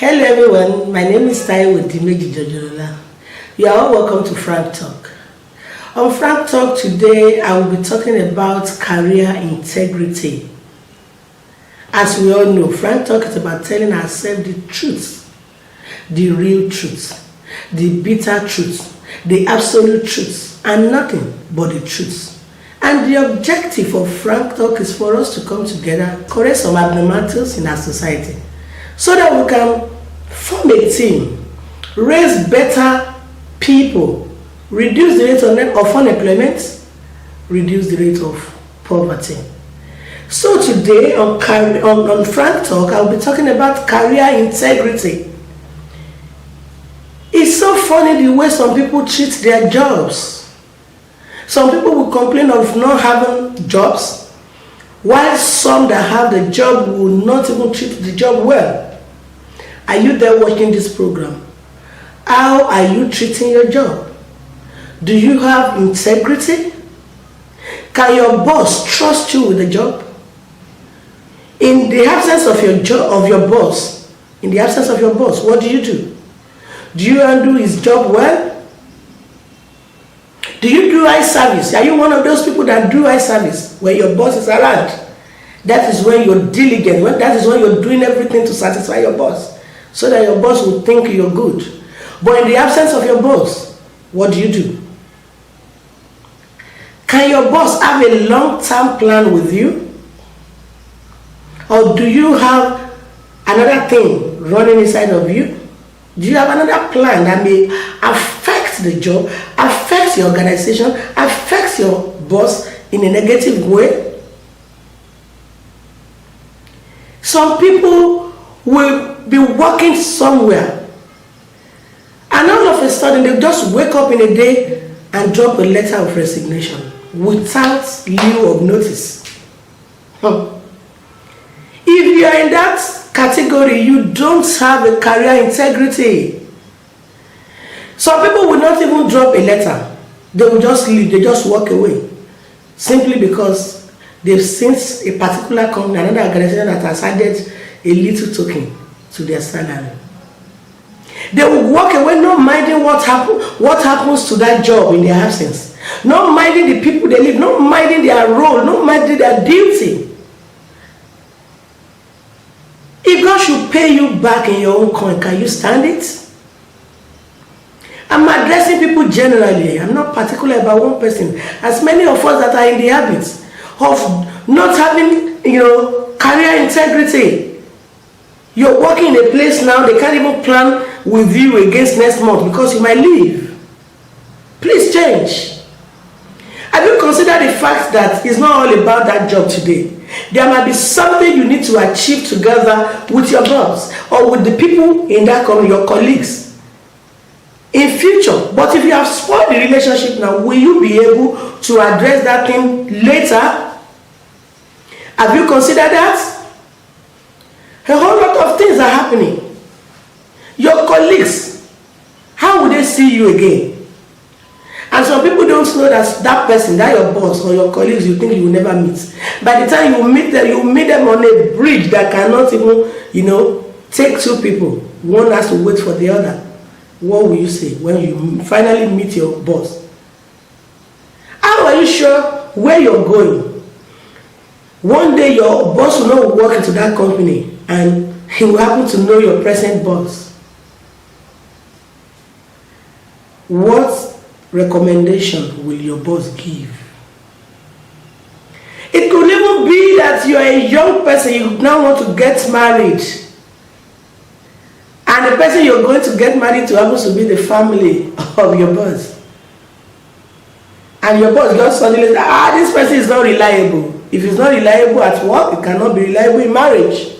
Hello everyone, my name is Taiwo Dimeji Jojolola. You are all welcome to Frank Talk. On Frank Talk today, I will be talking about career integrity. As we all know, Frank Talk is about telling ourselves the truth, the real truth, the bitter truth, the absolute truth, and nothing but the truth. And the objective of Frank Talk is for us to come together, correct some abnormalities in our society, so that we can form a team, raise better people, reduce the rate of unemployment, reduce the rate of poverty. So today on Frank Talk, I'll be talking about career integrity. It's so funny the way some people treat their jobs. Some people will complain of not having jobs, while some that have the job will not even treat the job well. Are you there watching this program? How are you treating your job? Do you have integrity? Can your boss trust you with the job? In the absence of your boss, what do you do? Do you handle his job well? Do you do eye service? Are you one of those people that do eye service where your boss is around? That is when you're diligent. That is when you're doing everything to satisfy your boss, so that your boss will think you're good. But in the absence of your boss, what do? Can your boss have a long-term plan with you? Or do you have another thing running inside of you? Do you have another plan that may affect the job, affect your organization, affect your boss in a negative way? Some people will be working somewhere, and all of a sudden they just wake up in a day and drop a letter of resignation without lieu of notice. If you are in that category, you don't have a career integrity. Some people will not even drop a letter. They will just leave, they just walk away, simply because they've seen a particular company, another organization that has added a little token to their salary. They will walk away not minding what happens to that job in their absence, not minding the people they leave, not minding their role, not minding their duty. If God should pay you back in your own coin, can you stand it? I'm addressing people generally. I'm not particular about one person. As many of us that are in the habit of not having, career integrity. You're working in a place now, they can't even plan with you against next month because you might leave. Please change. Have you considered the fact that it's not all about that job today? There might be something you need to achieve together with your boss or with the people in that company, your colleagues, in future. But if you have spoiled the relationship now, will you be able to address that thing later? Have you considered that? A whole lot of things are happening. Your colleagues, how will they see you again? And some people don't know that person, that your boss or your colleagues, you think you will never meet. By the time you meet them on a bridge that cannot even, take two people. One has to wait for the other. What will you say when you finally meet your boss? How are you sure where you're going? One day your boss will not walk into that company and he will happen to know your present boss. What recommendation will your boss give? It could even be that you are a young person, you now want to get married, and the person you're going to get married to happens to be the family of your boss. And your boss just suddenly says, this person is not reliable. If it's not reliable at work, it cannot be reliable in marriage.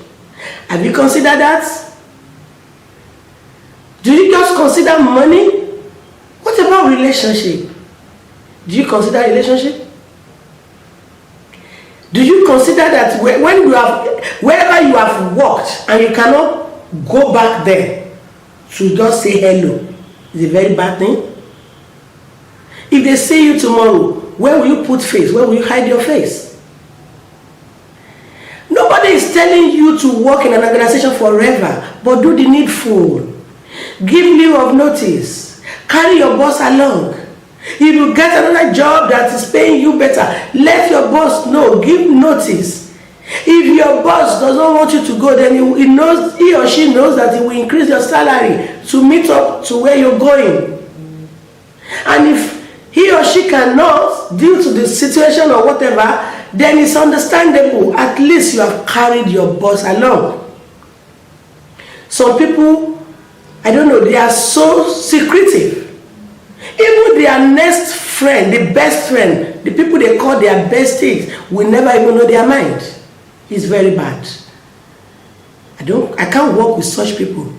Have you considered that? Do you just consider money? What about relationship? Do you consider relationship? Do you consider that when you have, wherever you have worked and you cannot go back there to just say hello, is a very bad thing? If they see you tomorrow, where will you put face? Where will you hide your face? No Nobody is telling you to work in an organization forever, but do the needful. Give leave of notice. Carry your boss along. If you get another job that is paying you better, let your boss know. Give notice. If your boss does not want you to go, then he or she knows that he will increase your salary to meet up to where you're going. And if he or she cannot, due to the situation or whatever, then it's understandable. At least you have carried your boss along. Some people, I don't know, they are so secretive. Even their next friend, the best friend, the people they call their besties, will never even know their mind. It's very bad. I can't work with such people.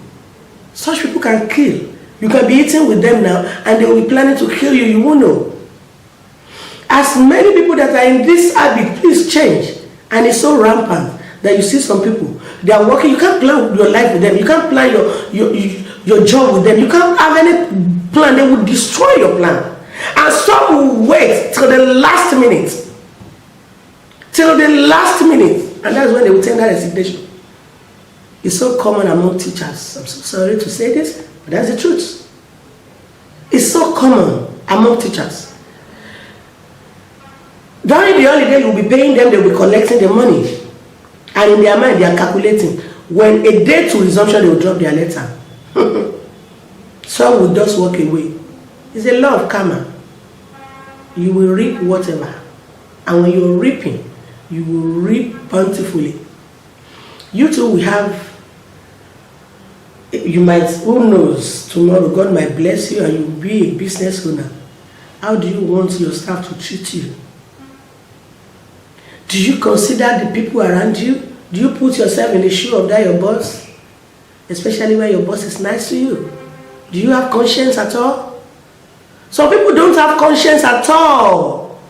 Such people can kill. You can be eating with them now and they will be planning to kill you. You won't know. As many people that are in this habit, please change. And it's so rampant that you see some people, they are working. You can't plan your life with them. You can't plan your job with them. You can't have any plan. They will destroy your plan. And some will wait till the last minute. Till the last minute. And that's when they will tender resignation. It's so common among teachers. I'm so sorry to say this, but that's the truth. It's so common among teachers. During the holiday, you'll be paying them, they'll be collecting the money. And in their mind, they are calculating. When a day to resumption, they will drop their letter. Some will just walk away. It's a law of karma. You will reap whatever. And when you're reaping, you will reap bountifully. You too will have, you might, who knows, tomorrow God might bless you and you'll be a business owner. How do you want your staff to treat you? Do you consider the people around you? Do you put yourself in the shoe of that your boss? Especially when your boss is nice to you. Do you have conscience at all? Some people don't have conscience at all.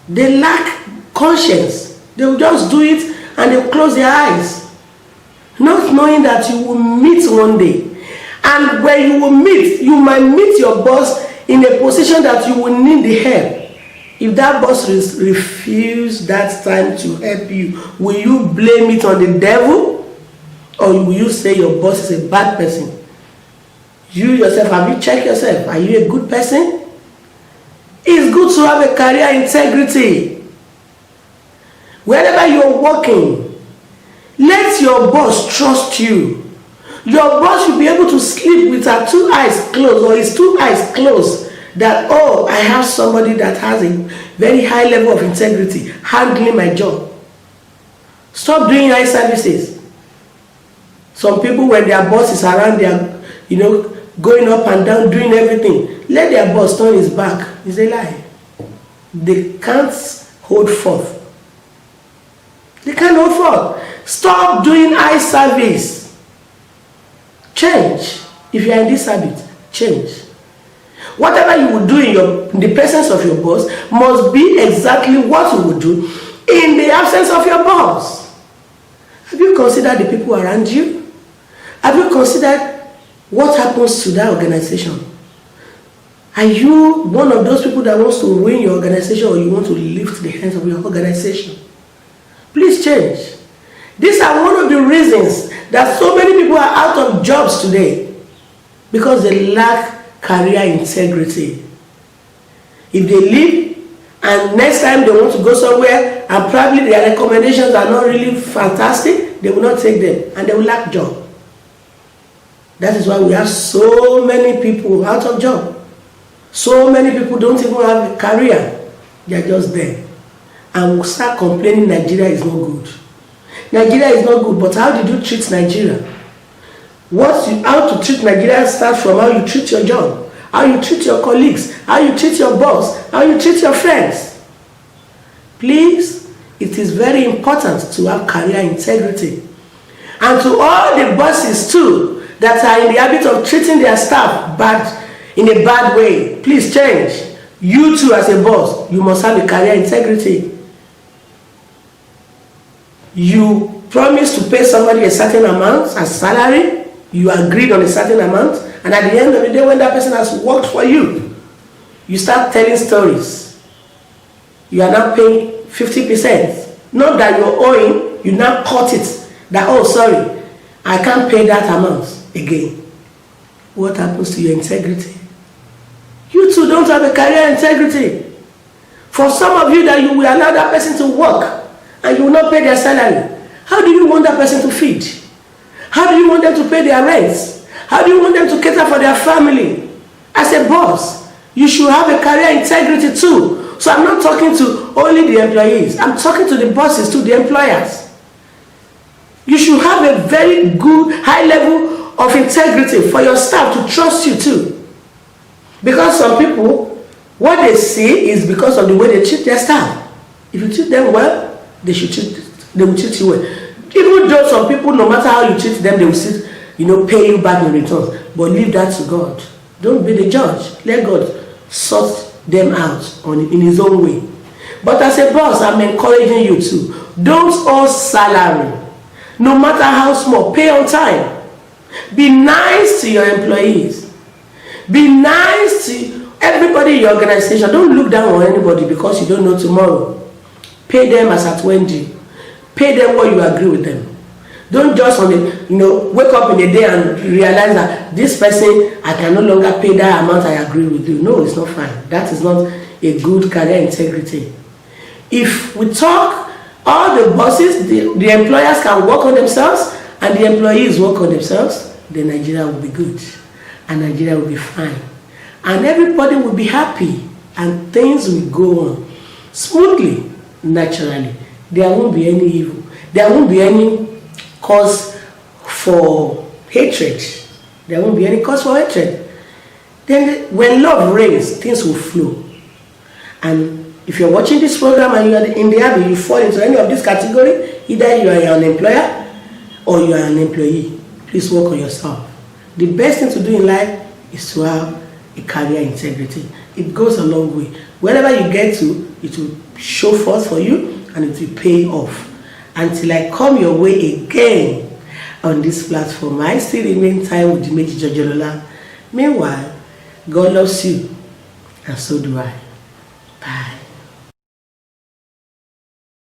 They lack conscience. They will just do it and they will close their eyes. Not knowing that you will meet one day. And when you will meet, you might meet your boss in a position that you will need the help. If that boss refuses that time to help you, will you blame it on the devil? Or will you say your boss is a bad person? You yourself, have you checked yourself? Are you a good person? It's good to have a career integrity. Wherever you're working, let your boss trust you. Your boss should be able to sleep with her two eyes closed or his two eyes closed. That, oh, I have somebody that has a very high level of integrity handling my job. Stop doing eye services. Some people, when their boss is around, they are, going up and down, doing everything. Let their boss turn his back. It's a lie. They can't hold forth. They can't hold forth. Stop doing eye service. Change. If you are in this habit, change. Whatever you will do in the presence of your boss must be exactly what you will do in the absence of your boss. Have you considered the people around you? Have you considered what happens to that organization? Are you one of those people that wants to ruin your organization, or you want to lift the hands of your organization? Please change. These are one of the reasons that so many people are out of jobs today, because they lack career integrity. If they leave and next time they want to go somewhere and probably their recommendations are not really fantastic, they will not take them and they will lack job. That is why we have so many people out of job. So many people don't even have a career. They are just there. And we'll start complaining Nigeria is not good. Nigeria is not good, but how did you treat Nigeria? How to treat Nigeria starts from how you treat your job, how you treat your colleagues, how you treat your boss, how you treat your friends. Please, it is very important to have career integrity. And to all the bosses too that are in the habit of treating their staff in a bad way, please change. You too, as a boss, you must have a career integrity. You promise to pay somebody a certain amount as salary. You agreed on a certain amount, and at the end of the day, when that person has worked for you, you start telling stories. You are now paying 50%. Not that you're owing, you now cut it. That, oh, sorry, I can't pay that amount again. What happens to your integrity? You too don't have a career integrity. For some of you that you will allow that person to work and you will not pay their salary, how do you want that person to feed? How do you want them to pay their rents? How do you want them to cater for their family? As a boss, you should have a career integrity too. So I'm not talking to only the employees. I'm talking to the bosses, to the employers. You should have a very good, high level of integrity for your staff to trust you too. Because some people, what they see is because of the way they treat their staff. If you treat them well, they will treat you well. Even though some people, no matter how you treat them, they will still, pay you back in return. But leave that to God. Don't be the judge. Let God sort them out in His own way. But as a boss, I'm encouraging you to. Don't owe salary. No matter how small, pay on time. Be nice to your employees. Be nice to everybody in your organization. Don't look down on anybody because you don't know tomorrow. Pay them as at when due. Pay them what you agree with them. Don't just wake up in the day and realize that this person, I can no longer pay that amount I agree with you. No, it's not fine. That is not a good career integrity. If we talk, all the bosses, the employers can work on themselves and the employees work on themselves, then Nigeria will be good and Nigeria will be fine. And everybody will be happy and things will go on smoothly, naturally. There won't be any evil. There won't be any cause for hatred. There won't be any cause for hatred. Then when love reigns, things will flow. And if you're watching this program and you are in the habit, you fall into any of this category, either you are an employer or you are an employee, please work on yourself. The best thing to do in life is to have a career integrity. It goes a long way. Wherever you get to, it will show forth for you and it will pay off. Until I come your way again on this platform, I still remain time with Dimeji Jojolola. Meanwhile, God loves you, and so do I.